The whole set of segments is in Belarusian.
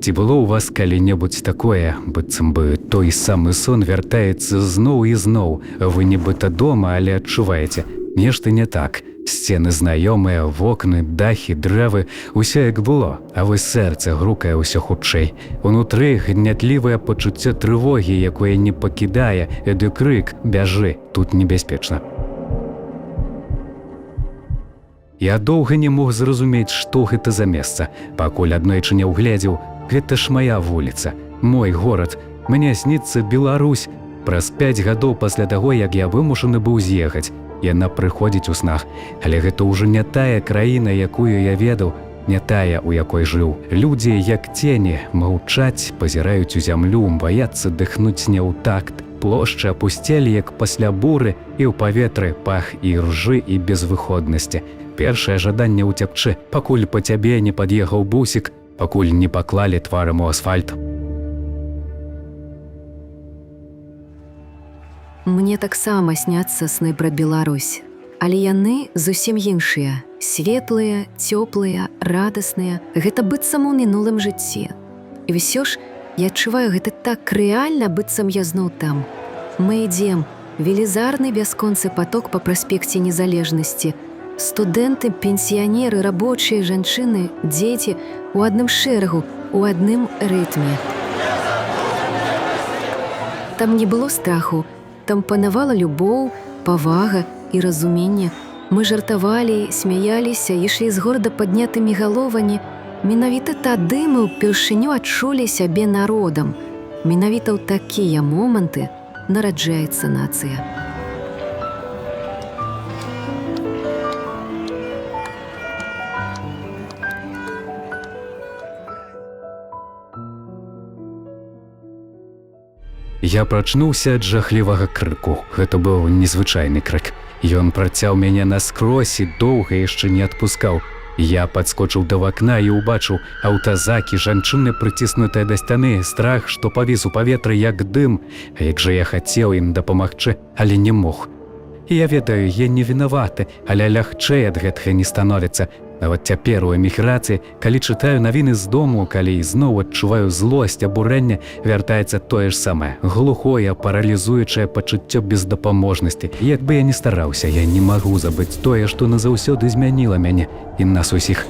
Ці было ў вас калі-небудзь такое, быццам бы той самы сон вяртаецца зноў і зноў. Вы нібыта дома, але адчуваеце, нешта не так. Сцены знаёмыя, вокны, дахі, дрэвы, усё як было, а вы сэрца грукае ўсё хутчэй. Унутры гнятлівае пачуццё трывогі, якое не пакідае, эды крык «Бяжы, тут небяспечна». Я доўга не мог зразумець, што гэта за месца, пакуль аднойчы не ўгледзеў. Гэта ж мая вуліца, мой горад. Мне сніцца Беларусь. Праз 5 гадоў пасля таго, як я вымушаны быў з'ехаць. Яна прыходзіць у снах, але гэта ўжо не тая краіна, якую я ведаў, не тая, у якой жыў. Людзі, як цені, маўчаць, пазіраюць у зямлю, баяцца дыхнуць не ў такт. Плошчы апусцелі, як пасля буры, і ў паветры пах і ржы, і безвыходнасці. Першае жаданне ўцякчы, пакуль па цябе не пад'ехаў бусік, пакуль не паклалі тварам у асфальт. Мне таксама сняцца сны пра Беларусь, але яны зусім іншыя, светлыя, цёплыя, радасныя. Гэта быццам у мінулым жыцці. І ўсё ж я адчуваю гэта так рэальна, быццам я зноў там. Мы ідзем, велізарны бясконцы паток па праспекце Незалежнасці. Студэнты, пенсіянеры, рабочыя, жанчыны, дзеці у адным шэрагу, у адным рытме. Там не было страху, там панавала любоў, павага і разуменне. Мы жартавалі, смяяліся, ішлі з горада паднятымі галовамі. Менавіта тады мы ўпершыню адчулі сябе народам. Менавіта ў такія моманты нараджаецца нацыя. Я прачнуўся ад жахлівага крыку. Гэта быў незвычайны крык. Ён працяў мяне наскрозь і доўга яшчэ не адпускаў. Я падскочыў да вакна і ўбачыў аўтазакі, жанчыны, прыціснутыя да сцяны, страх, што павіс у паветры як дым. А як жа я хацеў ім дапамагчы, але не мог. І я ведаю, я не вінаваты, але лягчэй ад гэтага не становіцца. Нават цяпер у эміграцыі, калі чытаю навіны з дому, калі зноў адчуваю злосць, абурэнне, вяртаецца тое ж самае. Глухое, паралізуючае пачуццё бездапаможнасці. Як бы я ні стараўся, я не магу забыць тое, што назаўсёды змяніла мяне і нас усіх.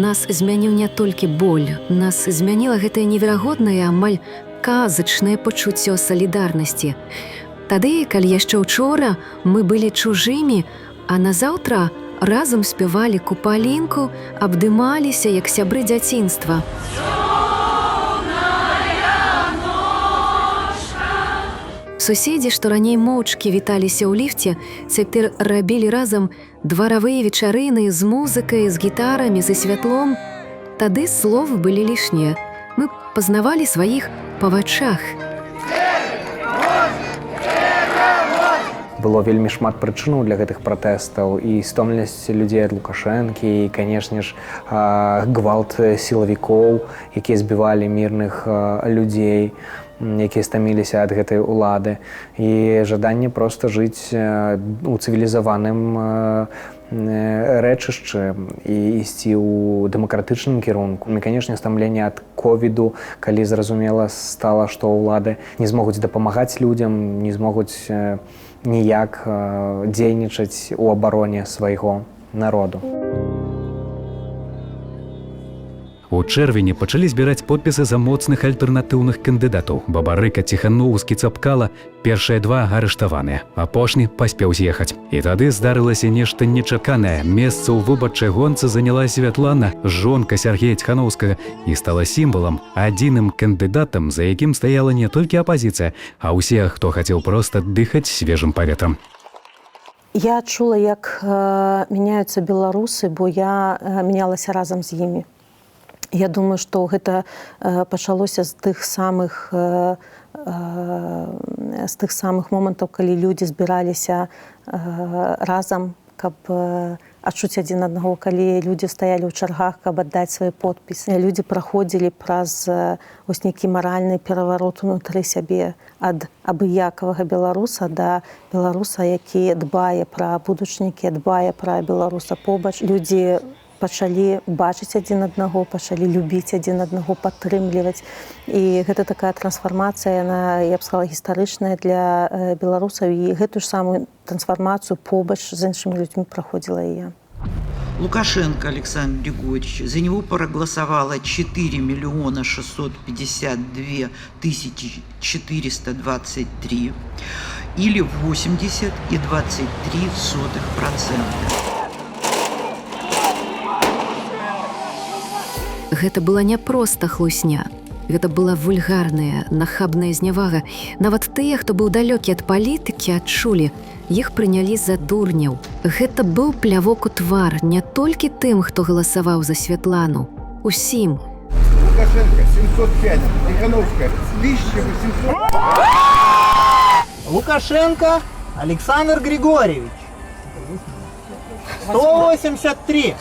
Нас змяніў не толькі боль, нас змяніла гэтае неверагоднае, амаль казачнае пачуццё салідарнасці. Тады, калі яшчэ ўчора мы былі чужымі, а назаўтра разам спявалі купалінку, абдымаліся, як сябры дзяцінства. Суседзі, што раней моўчкі віталіся ў ліфце, цяпер рабілі разам дваравыя вечарыны з музыкай, з гітарамі, з святлом. Тады словы былі лішнія. Мы пазнавалі сваіх па вачах. Было вельмі шмат прычынаў для гэтых пратэстаў і стомленасць людзей ад Лукашэнкі, і, канешне ж, гвалт сілавікоў, якія збівалі мірных людзей, якія стаміліся ад гэтай улады, і жаданне проста жыць у цывілізаваным рэчышчы і ісці ў дэмакратычным кірунку. І, канешне, стамленне ад ковіду, калі зразумела стала, што ўлады не змогуць дапамагаць людзям, не змогуць ніяк дзейнічаць у абароне свайго народу. У чэрвені пачалі збіраць подпісы за моцных альтэрнатыўных кандыдатаў. Бабарыка, Ціханоўскі, Цапкала, першыя два арыштаваныя. Апошні паспеў з'ехаць. І тады здарылася нешта нечаканае. Месца ў выбарчай гонцы заняла Святлана, жонка Сергея Ціханоўскага, і стала сімвалам, адзіным кандыдатам, за якім стаяла не толькі апазіцыя, а ўсе, хто хацеў проста дыхаць свежым паветрам. Я чула, як мяняюцца беларусы, бо я мянялася разам з імі. Я думаю, што гэта пачалося з тых самых момантаў, калі людзі збіраліся разам, каб адчуць адзін аднаго, калі людзі стаялі ў чаргах, каб аддаць свае подпісы. Людзі праходзілі праз вось нейкі маральны пераварот унутры сябе ад абыякавага беларуса да беларуса, які дбае пра будучыню, які дбае пра беларуса побач. Людзі пачалі бачыць адзін аднаго, пачалі любіць адзін аднаго, падтрымліваць. І гэта такая трансфармацыя, яна, я б сказала, гістарычная для беларусаў. І гэтую ж самую трансфармацыю побач з іншымі людзьмі праходзіла і я. Лукашенко Александр Григорьевич, за него проголосовало 4 652 423 или 80,23%. Гэта была не проста хлусня. Гэта была вульгарная, нахабная знявага. Нават тыя, хто быў далёкі ад палітыкі, адчулі, іх прынялі за дурняў. Гэта быў плявок у твар не толькі тым, хто галасаваў за Святлану. Усім. Лукашенко 705, Тихановская 1800. Лукашенко Александр Григорьевич 183.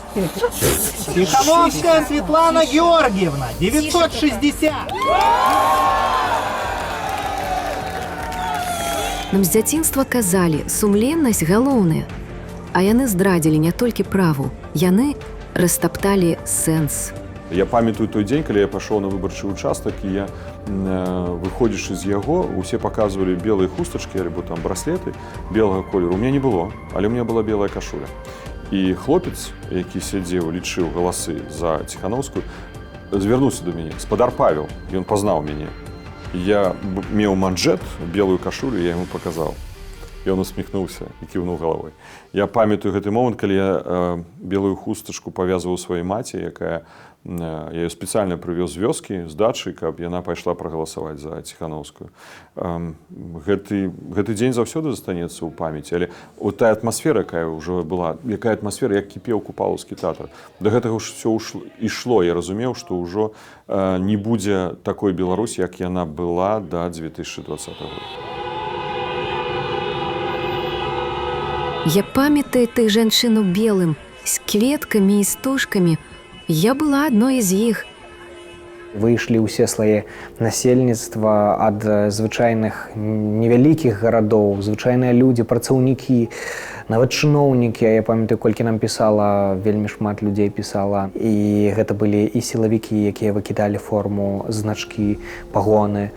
Тихановская Светлана Георгиевна 960. Нам з дзяцінства казалі, сумленнасць галоўная. А яны здрадзілі не толькі праву, яны растапталі сэнс. Я памятаю той дзень, калі я пашоў на выбарчы участак, і я, выходзячы з яго, усе паказвалі белыя хустачкі альбо там браслеты белага колеру. У меня не было, але у меня была белая кашуля. І хлопец, які сядзеў, лічыў галасы за Ціхановскую, звярнуўся да мяне. Спадар Павел, ён пазнаў мяне. Я меў манжет, белую кашулю, я яму паказаў. Ён усміхнуўся і кіўнуў галавой. Я памятаю гэты момант, калі я белую хустачку павязваў сваёй маці, якая я ее специально привез з вёскі, з дачы, каб яна пайшла прагаласаваць за Ціхановскую. Гэты дзень заўсёды застанецца ў памяці, але тая атмасфера, якая ўжо была, якая атмасфера, як кіпеў купалаўскі тэатр. Да гэтага ўсё ішло. Я разумеў, што ўжо не будзе такой Беларусі, як яна была да 2020 года. Я памятаю тых жанчын у белым, з кветкамі і стужкамі. Я была адной з іх. Выйшлі ўсе слаі насельніцтва ад звычайных невялікіх гарадоў, звычайныя людзі, працаўнікі, нават чыноўнікі. Я памятаю, колькі нам пісала, вельмі шмат людзей пісала. І гэта былі і сілавікі, якія выкідалі форму, значкі, пагоны,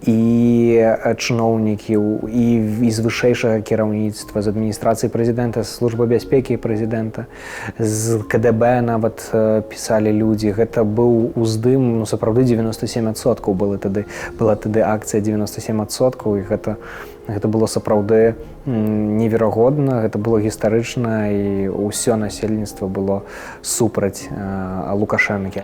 і чыноўнікі, і з вышэйшага кіраўніцтва, з адміністрацыі прэзідэнта, з службы бяспекі прэзідэнта, з КДБ нават пісалі людзі. Гэта быў уздым, сапраўды 97%. Была тады акцыя 97%, і гэта было сапраўды неверагодна, гэта было гістарычна, і ўсё насельніцтва было супраць Лукашэнкі.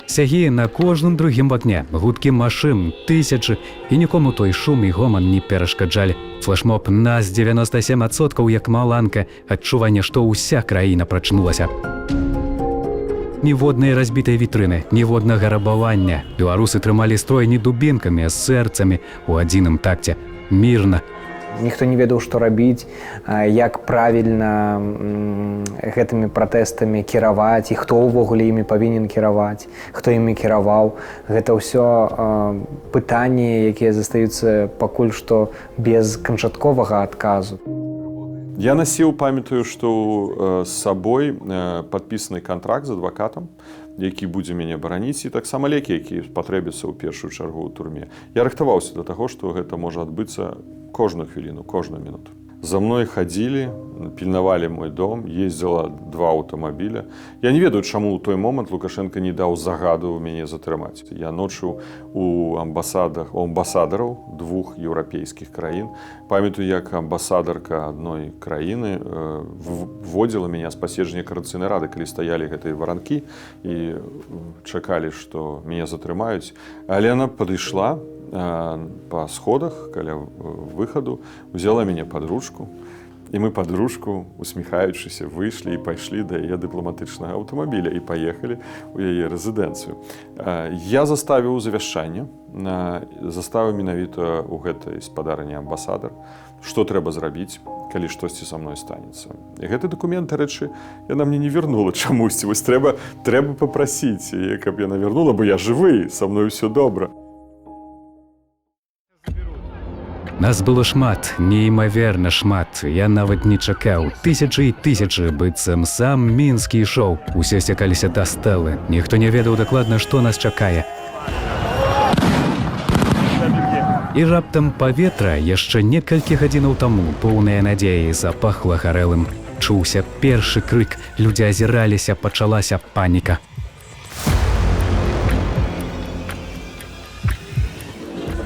Сягі на кожным другім вакне, гудкі машын, тысячы, і нікому той шум і гоман не перашкаджалі. Флешмоб нас 97%, як маланка, адчуванне, што ўся краіна прачнулася. Ніводнай разбітай вітрыны, ніводнага рабавання. Беларусы трымалі строй не дубінкамі, а сэрцамі у адзіным такце. Мірна. Ніхто не ведаў, што рабіць, як правільна гэтымі пратэстамі кіраваць, і хто ўвогуле імі павінен кіраваць, хто імі кіраваў. Гэта ўсё пытанні, якія застаюцца пакуль што без канчатковага адказу. Я насіў, памятаю, што з сабой падпісаны кантракт з адвакатам, які будзе мяне бараніць, і таксама лекі, які патрэбяцца ў першую чаргу ў турме. Я рыхтаваўся да таго, што гэта можа адбыцца кожную хвіліну, кожную мінуту. За мной ходили, пільнавалі мой дом, ездзіла 2 аўтамабіля. Я не ведаю, чаму ў той момант Лукашенко не даў загаду мяне затрымаць. Я ночыў у амбасадараў 2 еўрапейскіх краін. Памятаю, як амбасадарка адной краіны вводзіла мяне з паседжання Коордынацыйнай рады, калі стаялі гэтыя варанкі і чакалі, што мяне затрымаюць. Але яна падышла по сходах каля выхаду, взяла мяне пад ручку, і мы пад ручку, усміхаючыся, выйшлі і пайшлі да яе дыпламатычнага аўтамабіля і паехалі ў яе рэзідэнцыю. Я заставіў завяшчанне, заставіў менавіта ў гэтай спадарні амбасадар, што трэба зрабіць, калі штосьці са мной станецца. І гэты дакумент, рэчы, яна мне не вернула чамусьці. Вось трэба папрасіць, каб яна вернула, бо я жывы, са мной усё добра. Нас было шмат, неймаверна шмат. Я нават не чакаў. Тысячы і тысячы, быццам сам Мінскі ішоў. Усе сцякаліся да стэлы. Ніхто не ведаў дакладна, што нас чакае. І раптам паветра яшчэ некалькі гадзінаў таму, поўнае надзеі, запахла гарэлым. Чуўся першы крык, людзі азіраліся, пачалася паніка.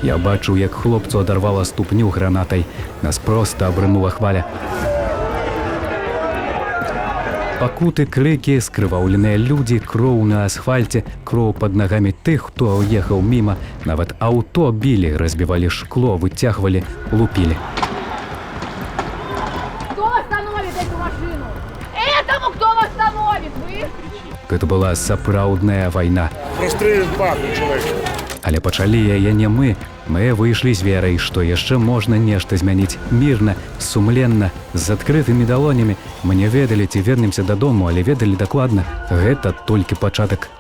Я бачу, як хлопцу адарвала ступню гранатай. Нас проста абрынула хваля. Пакуты, крыкі, скрываўленыя людзі, кроў на асфальце, кроў пад нагамі тых, хто ехаў міма. Нават аўто білі, разбівалі шкло, выцягвалі, лупілі. Кто остановит эту машину? Этому кто остановит? Вы? Гэта была сапраўдная вайна. Прострелит бабу, человек. Але пачалі яе не мы. Мы выйшлі з верай, што яшчэ можна нешта змяніць мірна, сумленна, з адкрытымі далонямі. Мы не ведалі, ці вернемся дадому, але ведалі дакладна, гэта толькі пачатак.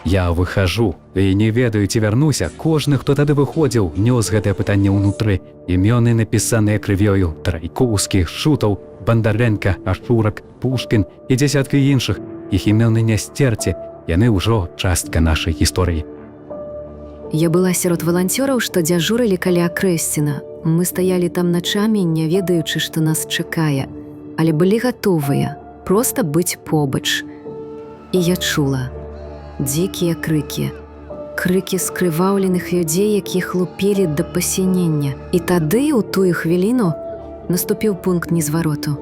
Я выхажу і не ведаю, ці вярнуся. Кожны, хто тады выходзіў, нёс гэтае пытанне ўнутры. Імёны, напісаныя крывёю, Трайкоўскі, Шутаў, Бандарэнка, Ашурак, Пушкін і дзесяткі іншых. Іх імёны не сцерці, яны ўжо частка нашай гісторыі. Я была сярод валанцёраў, што дзяжурылі каля Акрэсціна. Мы стаялі там начамі, не ведаючы, што нас чакае, але былі гатовыя проста быць побач. І я чула дзікія крыкі, крыкі скрываўленых людзей, якіх лупілі да пасінення. І тады, у тую хвіліну, наступіў пункт незвароту.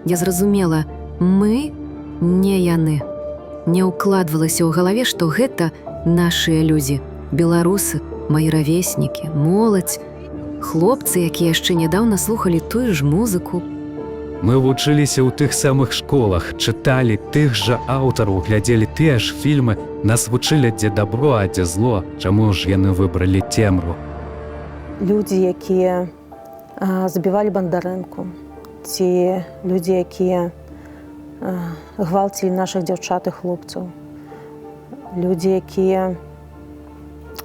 Я зразумела, мы не яны. Не ўкладвалася ў галаве, што гэта нашыя людзі. Беларусы, мои равеснікі, моладзь, хлопцы, якія яшчэ нядаўна слухалі тую ж музыку. Мы вучыліся ў тых самых школах, чыталі тых жа аўтараў, глядзелі тыя ж фільмы, нас вучылі, дзе дабро, а дзе зло. Чаму ж яны выбралі цемру? Людзі, якія забівалі Бандарэнку, ці людзі, якія гвалцілі нашых дзяўчат і хлопцаў, людзі, якія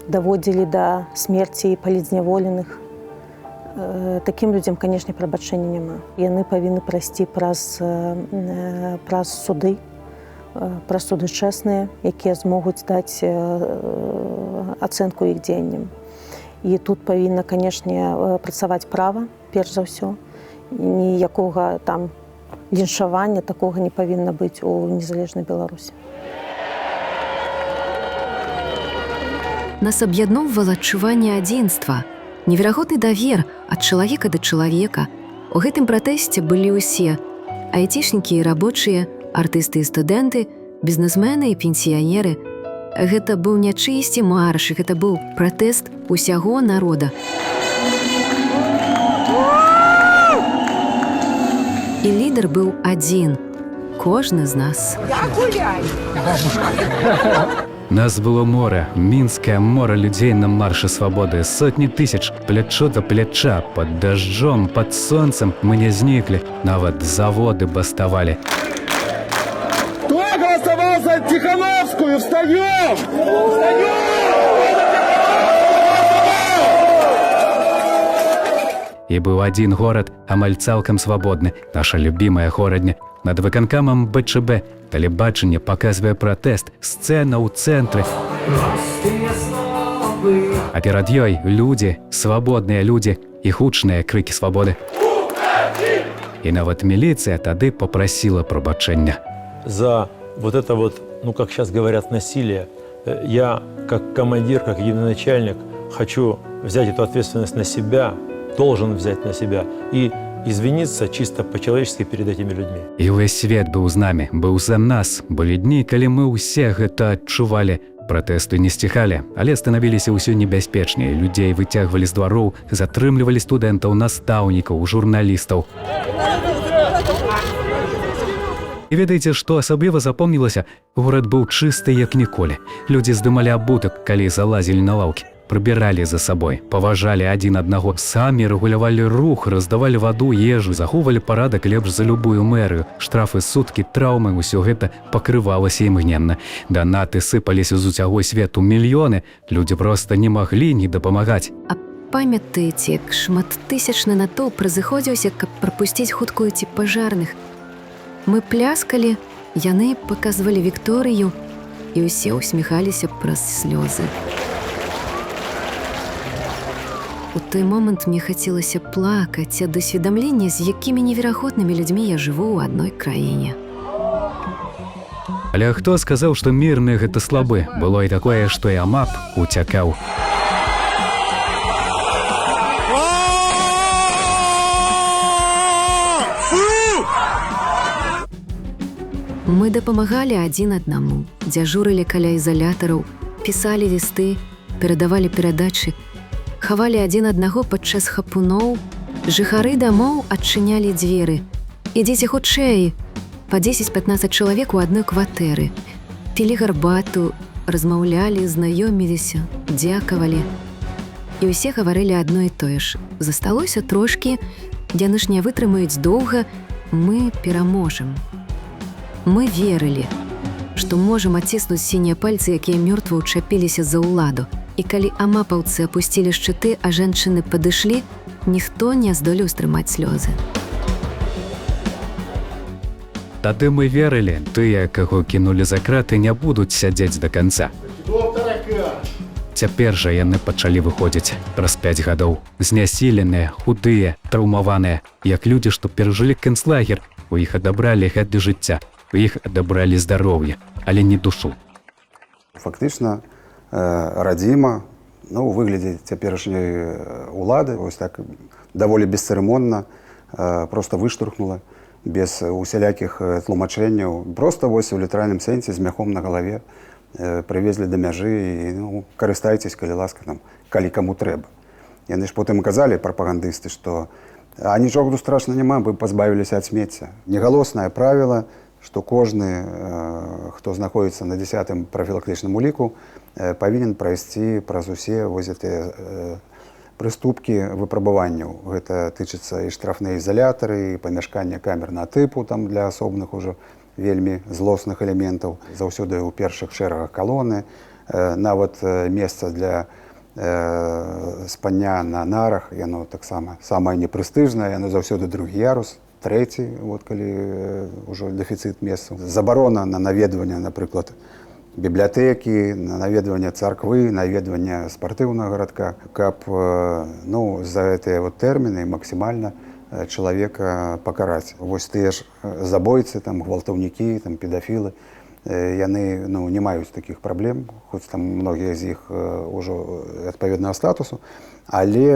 даводзілі да смерці палітзняволеных. Такім людзям, канешне, прабачэння няма. Яны павінны прайсці праз суды чэсныя, якія змогуць даць ацэнку іх дзеянням. І тут павінна, канешне, працаваць права, перш за ўсё. Ніякога там лінчавання такога не павінна быць у незалежнай Беларусі. Нас аб'ядноўвала адчуванне адзінства, неверагодны давер ад чалавека да чалавека. У гэтым пратэсце былі ўсе – айцішнікі і рабочыя, артысты і студэнты, бізнесмены і пенсіянеры. Гэта быў не чыйсьці марш, гэта быў пратэст усяго народа. І лідар быў адзін – кожны з нас. Нас было море, мінскае море людзей на марше свабоды, сотні тысяч, плячо да пляча, пад дажджом, пад сонцем мы не зніклі, нават заводы баставалі. Кто голосовал за Тихановскую? Встаем! Встаем! І быў адзін горад, амаль цалкам свабодны, наша любімая горадня. Над выканкамам БЧБ тэлебачанне паказвае пратэст, сцэна ў цэнтры. А перад ёй людзі, свабодныя людзі і гучныя крыкі свабоды. І нават міліцыя тады попрасіла прабачэння. За вот это вот, ну, как сейчас говорят, насилие, я как командир, как единоначальник хочу взять эту ответственность на себя, должен взять на себя и извиниться чисто по-человечески перед этими людьми. І ўвесь свет быў з намі, быў за нас. Былі дні, калі мы ўсе гэта адчувалі. Пратэсты не сціхалі, але станавіліся ўсё небяспечней. Людзей выцягвалі з двароў, затрымлівалі студэнтаў, настаўнікаў, журналістаў. І ведаеце, што асабліва запомнілася? Горад быў чысты, як ніколі. Людзі здымалі абутак, калі залазілі на лаўкі. Прыбіралі за сабой, паважалі адзін аднаго, самі рэгулявалі рух, раздавалі ваду, ежу, захоўвалі парадак лепш за любую мэрыю. Штрафы, суткі, траўмы, усё гэта пакрывалася імгненна. Данаты сыпаліся з усяго свету мільёны, людзі проста не маглі не дапамагаць. А памятаеце, як шматтысячны натоўп разыходзіўся, каб прапусціць хуткую ці пажарных? Мы пляскалі, яны паказвалі Вікторыю, і ўсе ўсміхаліся праз слёзы. У той момант мне хацелася плакаць ад усведамлення, з якімі неверагоднымі людзьмі я жыву ў адной краіне. Але хто сказаў, што мірны гэта слабы? Было і такое, што і Амап уцякаў. Мы дапамагалі адзін аднаму, дзяжурылі каля ізалятараў, пісалі лісты, перадавалі перадачы, хавалі адзін аднаго падчас хапуноў, жыхары дамоў адчынялі дзверы. Ідзіце хутчэй, па 10-15 чалавек у адной кватэры. Пілі гарбату, размаўлялі, знаёміліся, дзякавалі. І ўсе гаварылі адно і тое ж. Засталося трошкі, яны ж не вытрымаюць доўга, мы пераможам. Мы верылі, што можам адціснуць сінія пальцы, якія мёртва ўчапіліся за ўладу. І калі амапаўцы апусцілі шчыты, а жанчыны падышлі, ніхто не здолеў стрымаць слёзы. Тады мы верылі, тыя, каго кінулі за краты, не будуць сядзець да канца. Цяпер жа яны пачалі выходзіць праз 5 гадоў. Знясіленыя, худыя, траўмаваныя, як людзі, што перажылі канцлагер. У іх адабралі гады жыцця, у іх адабралі здароўе, але не душу. Фактычна, радзіма, ну, у выглядзе цяперашняй улады, вось так даволі бесцырымонна проста выштурхнула, без усялякіх тлумачэнняў, проста вось у літаральным сэнсе з мяхом на галаве прывезлі да мяжы і, ну, карыстайцесь, калі ласка, там, калі каму трэба. Яны ж потым казалі, прапагандысты, што а нічога тут страшна няма, вы пазбавіліся ад смецця. Негалоснае правіла, што кожны, хто знаходзіцца на 10-м прафілактычным уліку, павінен прайсці праз усе гэтыя прыступкі выпрабаванняў. Гэта тычыцца і штрафныя ізалятары, і памяшкання камернага тыпу там для асобных ужо вельмі злосных элементаў. Заўсёды ў першых шэрагах калоны, нават месца для спання на нарах, яно таксама самае непрэстыжнае, яно заўсёды другі ярус, трэці, вот калі ўжо дэфіцыт месцаў. Забарона на наведванне, напрыклад, бібліятэкі, на наведванне царквы, наведванне спартыўнага гарадка, каб, ну, за гэтыя вот тэрміны максімальна чалавека пакараць. Вось тыя ж забойцы, там, гвалтаўнікі, там, педафілы, яны, ну, не маюць такіх праблем, хоць там многія з іх ўжо адпаведнага статусу, але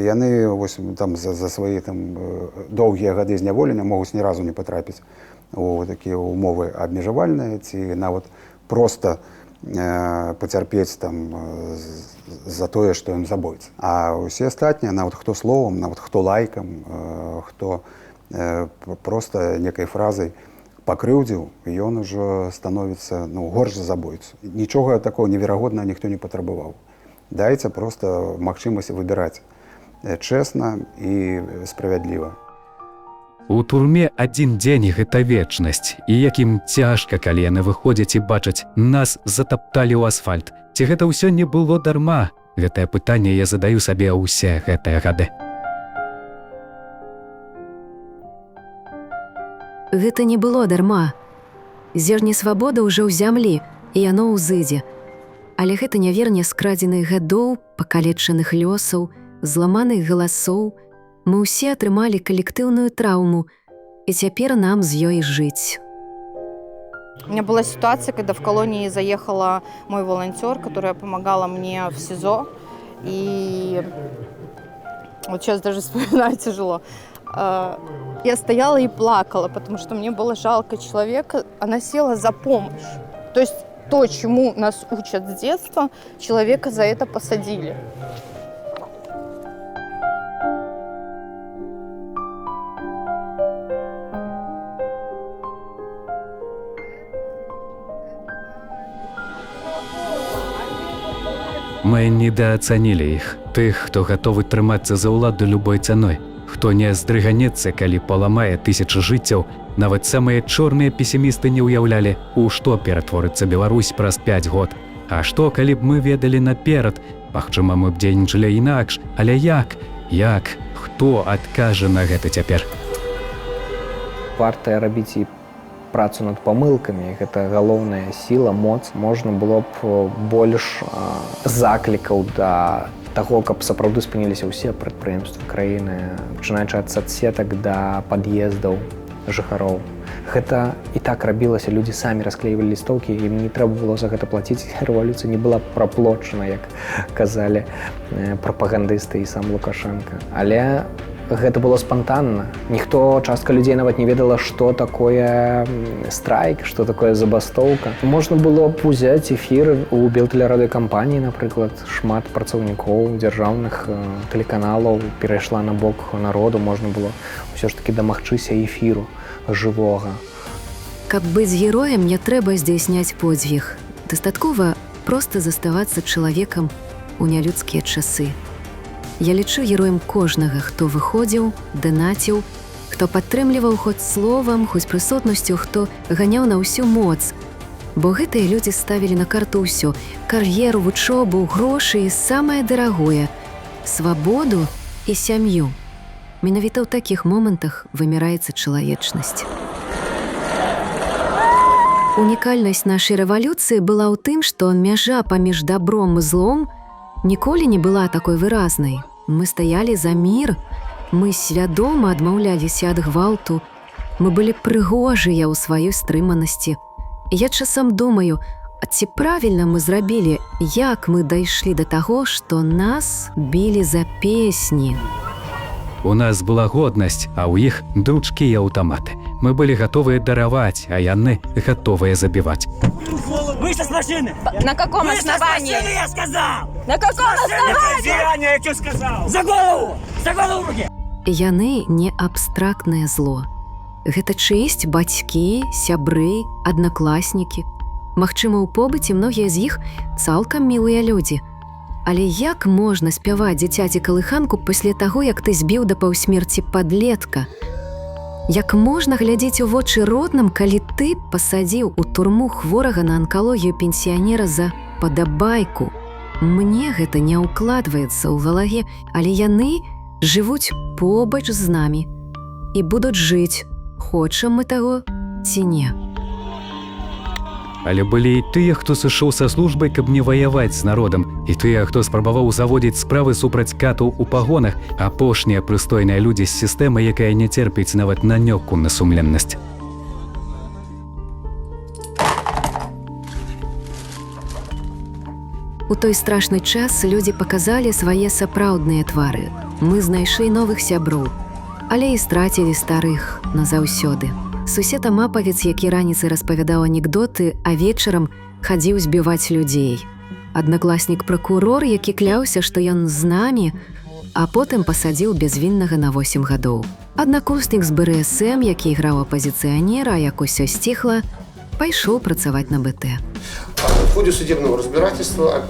яны вось там за свае там доўгія гады зняволення могуць ні разу не патрапіць у такія умовы абмежавальныя ці нават проста пацярпець там за тое, што ён забойца. А ўсе астатнія, нават хто словам, нават хто лайкам, хто проста некай фразай пакрыўдзіў, ён ужо становіцца, ну, горш за забойцу. Нічога такого неверагоднага ніхто не патрабаваў. Дайце проста магчымасць выбіраць чэсна і справядліва. У турме адзін дзень гэта вечнасць, і якім цяжка, калі яны выходзяць і бачаць, нас затапталі ў асфальт. Ці гэта ўсё не было дарма? Гэтае пытанне я задаю сабе ўсе гэтыя гады. Гэта не было дарма. Зерне свабоды ўжо ў зямлі, і яно ўзыдзе. Але гэта не верне скрадзеных гадоў, пакалечаных лёсаў, зламаных галасоў, Мы ўсе атрымалі калектыўную траўму, і цяпер нам з ёй жыць. У меня была ситуация, когда в колонии заехала мой волонтер, которая помогала мне в СИЗО. И вот сейчас даже вспоминать тяжело. Я стояла и плакала, потому что мне было жалко человека. Она села за помощь. То есть то, чему нас учат с детства, человека за это посадили. Мы недооценілі іх, тых, хто гатовы трымацца за ўладу любой цаной, хто не здрыганецца, калі паламае тысячы жыццяў. Нават самыя чорныя песімісты не ўяўлялі, у што ператворыцца Беларусь праз 5 год. А што, калі б мы ведалі наперад? Магчыма, мы б дзейнічалі інакш, але як? Як? Хто адкажа на гэта цяпер? Варта рабіць і працу над памылкамі, гэта галоўная сіла, моц. Можна было б больш заклікаў да таго, каб сапраўды спыніліся ўсе прадпрыемствы краіны, пачынаючы ад садсетак да пад'ездаў жыхароў. Гэта і так рабілася, людзі самі расклеівалі лістоўкі, ім не трэба было за гэта плаціць, рэвалюцыя не была праплочана, як казалі прапагандысты і сам Лукашенко. Але гэта было спантанна. Ніхто, частка людзей нават не ведала, што такое страйк, што такое забастоўка. Можна было б узяць эфір у белтэлерадыёкампаніі, напрыклад, шмат працаўнікоў дзяржаўных тэлеканалаў перайшла на бок народу, можна было ўсё ж такі дамагчыся эфіру жывога. Каб быць героем, не трэба здзяйсняць подзвіг. Дастаткова проста заставацца чалавекам у нялюдскія часы. Я лічу героем кожнага, хто выходзіў, данаціў, хто падтрымліваў хоць словам, хоць прысутнасцю, хто ганяў на ўсю моц. Бо гэтыя людзі ставілі на карту ўсё: кар'еру, вучобу, грошы і самае дарагое – свабоду і сям'ю. Менавіта ў такіх момантах выміраецца чалавечнасць. Унікальнасць нашай рэвалюцыі была ў тым, што мяжа паміж дабром і злом ніколі не была такой выразнай. Мы стаялі за мір, мы свядома адмаўляліся ад гвалту, мы былі прыгожыя ў сваёй стрыманасці. Я часам думаю, ці правільна мы зрабілі, як мы дайшлі да таго, што нас білі за песні. У нас была годнасць, а ў іх дручкі і аўтаматы. Мы былі гатовыя дараваць, а яны гатовыя забіваць. Вышли с машины! На каком основании? Вышли с машины, я сказал! На каком основании? Я что сказал? За голову! За голову руки! Яны не абстрактнае зло. Гэта чысць бацькі, сябры, аднакласнікі. Магчыма, у побыце многія з іх цалкам мілыя людзі. Але як можна спяваць дзіцяці калыханку пасля таго, як ты збіў да паўсмерці падлетка? Як можна глядзець у вочы родным, калі ты пасадзіў у турму хворага на анкалогію пенсіянера за падабайку? Мне гэта не ўкладваецца ў галаве, але яны жывуць побач з намі і будуць жыць, хочам мы таго ці не. Але былі і тыя, хто сышоў са службай, каб не ваяваць з народам, і тыя, хто спрабаваў заводзіць справы супраць катаў у пагонах, апошнія прыстойныя людзі з сістэмы, якая не церпіць нават намёку на сумленнасць. У той страшны час людзі паказалі свае сапраўдныя твары. Мы знайшлі новых сяброў, але і страцілі старых назаўсёды. Сусед Амапавец, які раніцай распавядаў анекдоты, а вечарам хадзіў збіваць людзей. Аднакласнік пракурор, які кляўся, што ён з намі, а потым пасадзіў бязвіннага на 8 гадоў. Аднакурснік з БРСМ, які іграў апазіцыянера, а як усё сціхла, пайшоў працаваць на БТ. В ходе судебного разбирательства...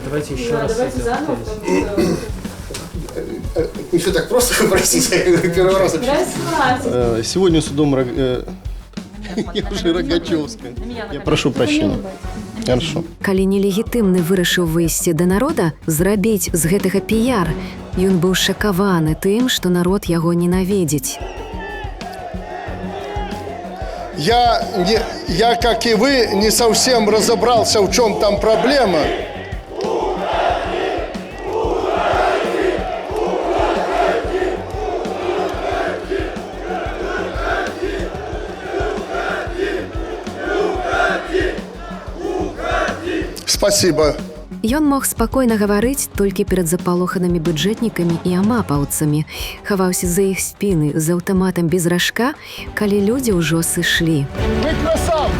Давайте еще раз. Не все так просто, простите, первый раз вообще. Сегодня судом я уже Рогачевская. Я прошу прощения. Хорошо. Калі нелегітымны вырашыў выйсці да народа, зрабіць з гэтага піяр, ён быў шакаваны тым, што народ яго ненавідзіць. Я, как и вы, не совсем разобрался, в чем там проблема. Спасибо. Ён мог спакойна гаварыць толькі перад запалоханымі бюджэтнікамі і амапаўцамі, хаваўся за іх спіны з аўтаматам без ражка, калі людзі ўжо сышлі. Вы красавцы!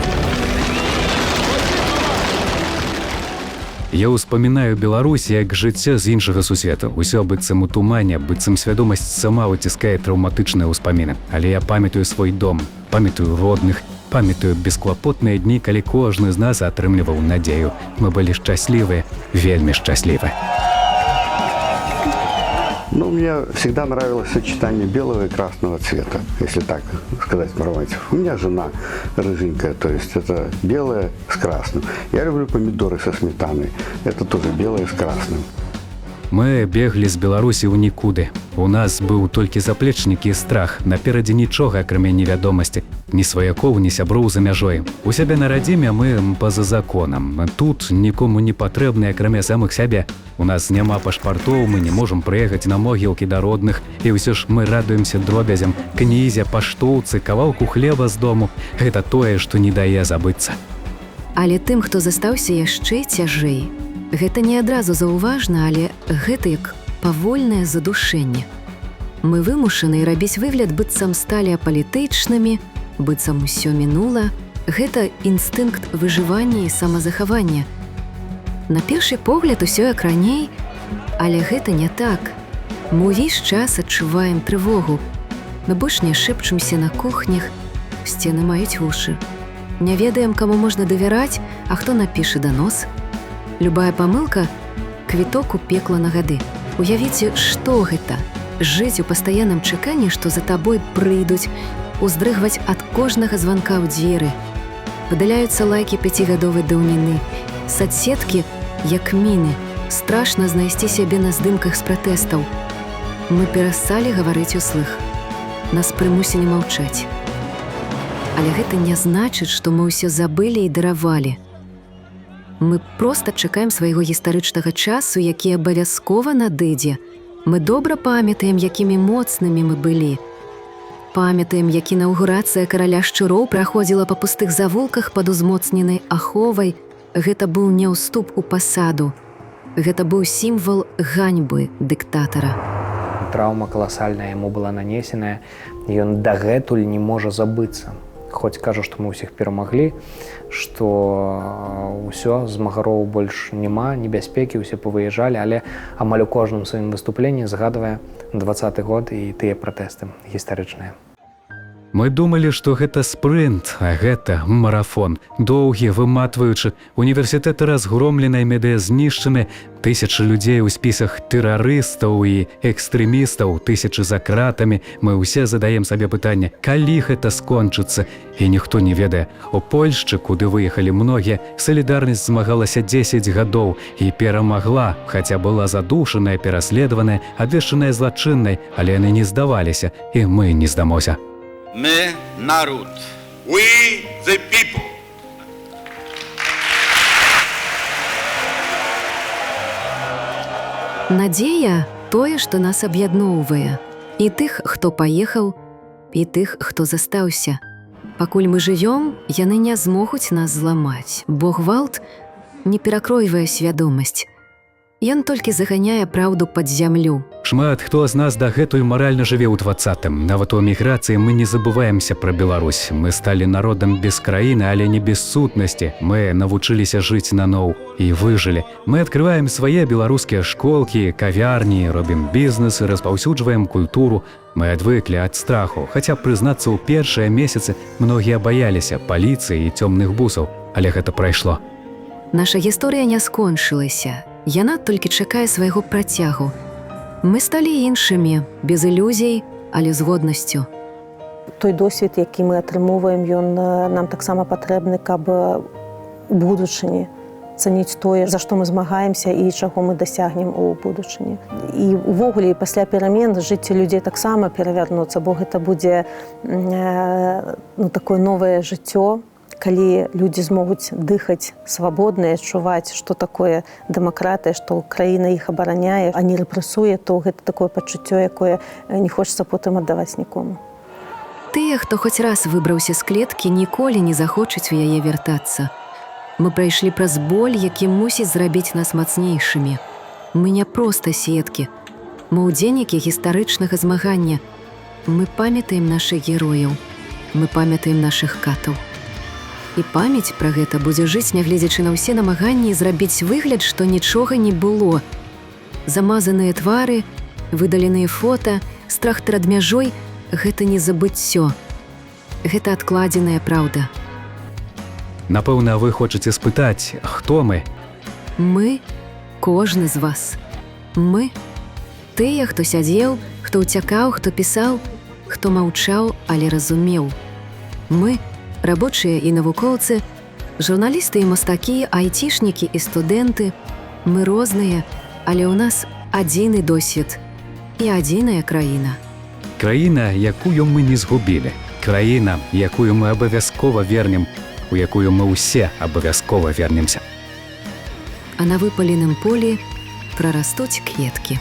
Я ўспамінаю Беларусь як жыццё з іншага сусвета. Усё быццам у тумане, быццам свядомасць сама выціскае траўматычныя ўспаміны. Але я памятаю свой дом, памятаю родных, памятаю бесклапотныя дні, калі кожны з нас атрымліваў надзею. Мы былі шчаслівыя, вельмі шчаслівыя. Ну, мне всегда нравилось сочетание белого и красного цвета, если так сказать, Марванцев. У меня жена рыженькая, то есть это белое с красным. Я люблю помидоры со сметаной, это тоже белое с красным. Мы беглі з Беларусі ў нікуды. У нас быў толькі заплечнік і страх. Наперадзе нічога, акрамя невядомасці. Ні сваякоў, ні сяброў за мяжой. У сябе на радзіме мы па-за законам. Тут нікому не патрэбны, акрамя самых сябе. У нас няма пашпартоў, мы не можам прыехаць на могілкі да родных. І ўсё ж мы радуемся дробязям, кнізе, паштоўцы, кавалку хлеба з дому. Гэта тое, што не дае забыцца. Але тым, хто застаўся яшчэ цяжэй, гэта не адразу заўважна, але гэта як павольнае задушэнне. Мы вымушаны рабіць выгляд, быццам сталі апалітычнымі, быццам усё мінула. Гэта інстынкт выжывання і самазахавання. На першы погляд усё як раней, але гэта не так. Мы ўвесь час адчуваем трывогу. Мы больш не шэпчумся на кухнях, сцены маюць вушы. Не ведаем, каму можна давяраць, а хто напіша данос. Любая памылка – квіток у пекла на гады. Уявіце, што гэта? Жыць у пастаянным чаканні, што за табой прыйдуць, уздрыгваць ад кожнага званка ў дзверы. Падаляюцца лайкі 5гадовай даўніны. Садсеткі, як міны. Страшна знайсці сябе на здымках з пратэстаў. Мы перасталі гаварыць услых. Нас прымусілі маўчаць. Але гэта не значыць, што мы ўсё забылі і даравалі. Мы проста чакаем свайго гістарычнага часу, які абавязкова надыдзе. Мы добра памятаем, якімі моцнымі мы былі. Памятаем, як інаўгурацыя караля шчуроў праходзіла па пустых завулках пад узмоцненай аховай. Гэта быў не ўступ у пасаду. Гэта быў сімвал ганьбы дыктатара. Траўма каласальная яму была нанесеная, і ён дагэтуль не можа забыцца. Хоць кажа, што мы ўсіх перамаглі, што ўсё, змагароў больш няма, небяспекі, усе павыязджалі, але амаль у кожным сваім выступленні згадвае 20-й год і тыя пратэсты гістарычныя. Мы думалі, што гэта спрынт, а гэта марафон. Доўгі, выматваючы, універсітэты разгромленыя, медыя знішчаны, тысячы людзей у спісах тэрарыстаў і экстрэмістаў, тысячы за кратамі. Мы ўсе задаем сабе пытанне, калі гэта скончыцца? І ніхто не ведае. У Польшчы, куды выехалі многія, салідарнасць змагалася 10 гадоў і перамагла, хаця была задушаная, пераследаваная, абвешчаная злачыннай, але яны не здаваліся, і мы не здамося. My, naród. We, the people. Надзея – тое, што нас аб'ядноўвае. І тых, хто паехаў, і тых, хто застаўся. Пакуль мы жывём, яны не змогуць нас зламаць, бо гвалт не перакройвае свядомасць. Ён толькі заганяе праўду пад зямлю. Шмат хто з нас дагэтуль маральна жыве ў 20-м. Нават у эміграцыі мы не забываемся пра Беларусь. Мы сталі народам без краіны, але не без сутнасці. Мы навучыліся жыць наноў і выжылі. Мы адкрываем свае беларускія школкі, кавярні, робім бізнес і распаўсюджваем культуру. Мы адвыклі ад страху, хаця прызнацца, ў першыя месяцы многія баяліся паліцыі і цёмных бусаў, але гэта прайшло. Наша гісторыя не скончылася. Яна толькі чакае свайго працягу. Мы сталі іншымі, без ілюзій, але з годнасцю. Той досвід, які мы атрымоўваем, ён нам таксама патрэбны, каб у будучыні цаніць тое, за што мы змагаемся і чаго мы дасягнем у будучыні. І увогуле, пасля перамен жыццё людзей таксама перавярнуцца, бо гэта будзе такое новае жыццё, калі людзі змогуць дыхаць свабодна і адчуваць, што такое дэмакратыя, што краіна іх абараняе, а не рэпрэсуе, то гэта такое пачуццё, якое не хочацца потым аддаваць нікому. Тыя, хто хоць раз выбраўся з клеткі, ніколі не захочуць у яе вяртацца. Мы прайшлі праз боль, які мусіць зрабіць нас мацнейшымі. Мы не проста сеткі. Мы ўдзельнікі гістарычнага змагання. Мы памятаем нашых герояў. Мы памятаем нашых катаў. І памяць пра гэта будзе жыць, нягледзячы на ўсе намаганні зрабіць выгляд, што нічога не было. Замазаныя твары, выдаленыя фота, страх перад мяжой – гэта не забыццё. Гэта адкладзеная праўда. Напэўна, вы хочаце спытаць, хто мы? Мы – кожны з вас. Мы – тыя, хто сядзеў, хто ўцякаў, хто пісаў, хто маўчаў, але разумеў. Мы – рабочыя і навукоўцы, журналісты і мастакі, айцішнікі і студэнты. Мы розныя, але ў нас адзіны досвед і адзіная краіна. Краіна, якую мы не згубілі. Краіна, якую мы абавязкова вернем, у якую мы ўсе абавязкова вернемся. А на выпаленым полі прарастуць кветкі.